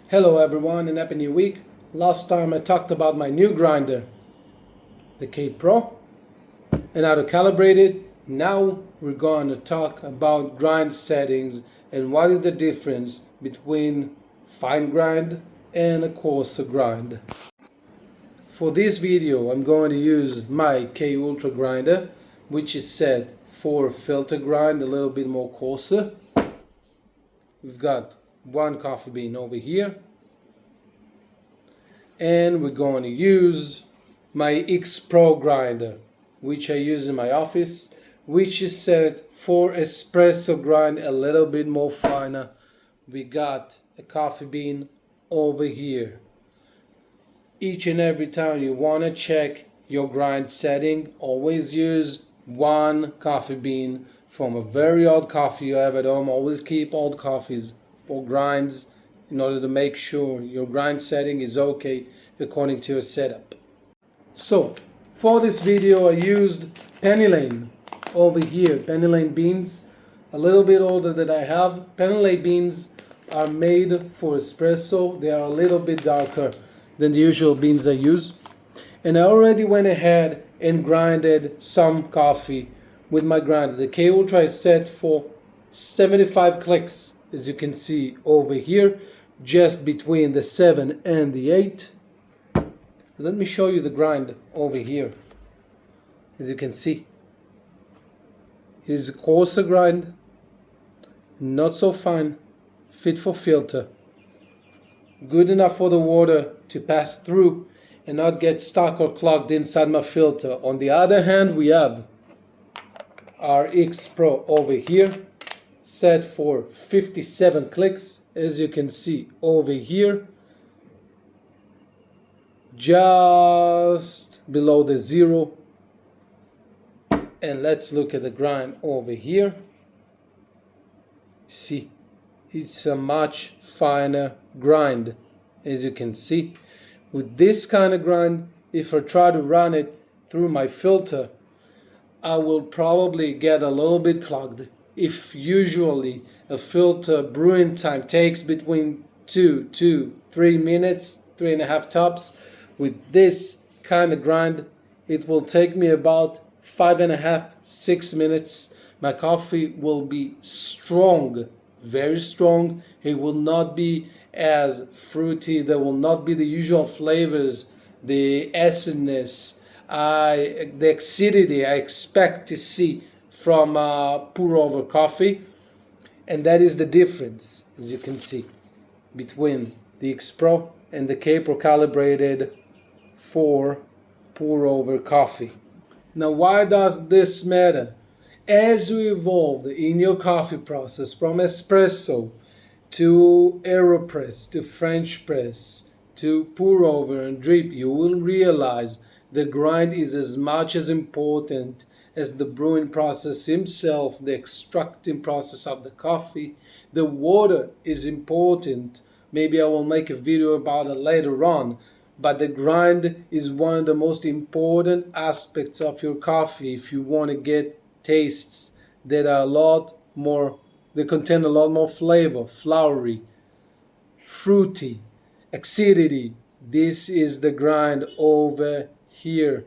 Hello everyone and happy new week. Last time I talked about my new grinder, the K Pro, and how to calibrate it. Now we're going to talk about grind settings and what is the difference between fine grind and a coarser grind. For this video I'm going to use my K Ultra grinder, which is set for filter grind, a little bit more coarser. We've got one coffee bean over here, and we're going to use my X Pro grinder, which I use in my office, which is set for espresso grind, a little bit more finer. We got a coffee bean over here. Each and every time you want to check your grind setting, always use one coffee bean from a very old coffee you have at home. Always keep old coffees for grinds in order to make sure your grind setting is okay according to your setup. So for this video I used Penny Lane over here, Penny Lane beans, a little bit older than I have. Penny Lane beans are made for espresso. They are a little bit darker than the usual beans I use. And I already went ahead and grinded some coffee with my grinder. The K Ultra is set for 75 clicks, as you can see over here, just between the 7 and the 8. Let me show you the grind over here. As you can see, it is a coarser grind, not so fine, fit for filter, good enough for the water to pass through and not get stuck or clogged inside my filter. On the other hand, we have our X Pro over here, set for 57 clicks, as you can see over here, just below the 0. And let's look at the grind over here. See, it's a much finer grind, as you can see. With this kind of grind, if I try to run it through my filter, I will probably get a little bit clogged. If usually a filter brewing time takes between 2 to 3 minutes, 3.5 tops, with this kind of grind, it will take me about 5.5, 6 minutes. My coffee will be strong, very strong. It will not be as fruity. There will not be the usual flavors, the acidness, the acidity I expect to see from pour over coffee. And that is the difference, as you can see, between the X Pro and the K Pro calibrated for pour over coffee. Now, why does this matter? As you evolve in your coffee process from espresso to AeroPress to French press to pour over and drip, you will realize the grind is as much as important as the brewing process himself, the extracting process of the coffee. The water is important. Maybe I will make a video about it later on. But the grind is one of the most important aspects of your coffee if you want to get tastes that are a lot more, they contain a lot more flavor, flowery, fruity, acidity. This is the grind over here.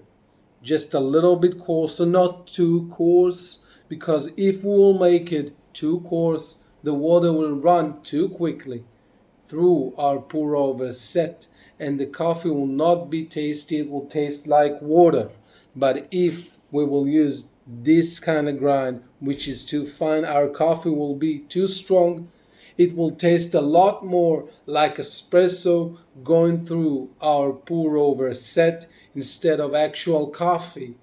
Just a little bit coarser, not too coarse, because if we will make it too coarse, the water will run too quickly through our pour over set, and the coffee will not be tasty. It will taste like water. But if we will use this kind of grind, which is too fine, our coffee will be too strong. It will taste a lot more like espresso going through our pour over set instead of actual coffee.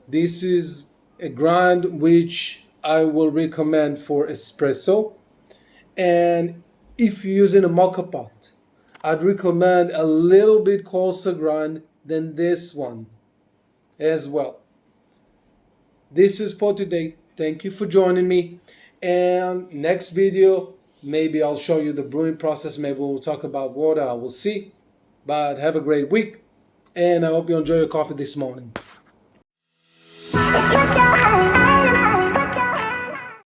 This is a grind which I will recommend for espresso. And if you're using a mocha pot, I'd recommend a little bit coarser grind than this one as well. This is for today. Thank you for joining me. And next video, maybe I'll show you the brewing process. Maybe we'll talk about water. I will see. But have a great week. And I hope you enjoy your coffee this morning.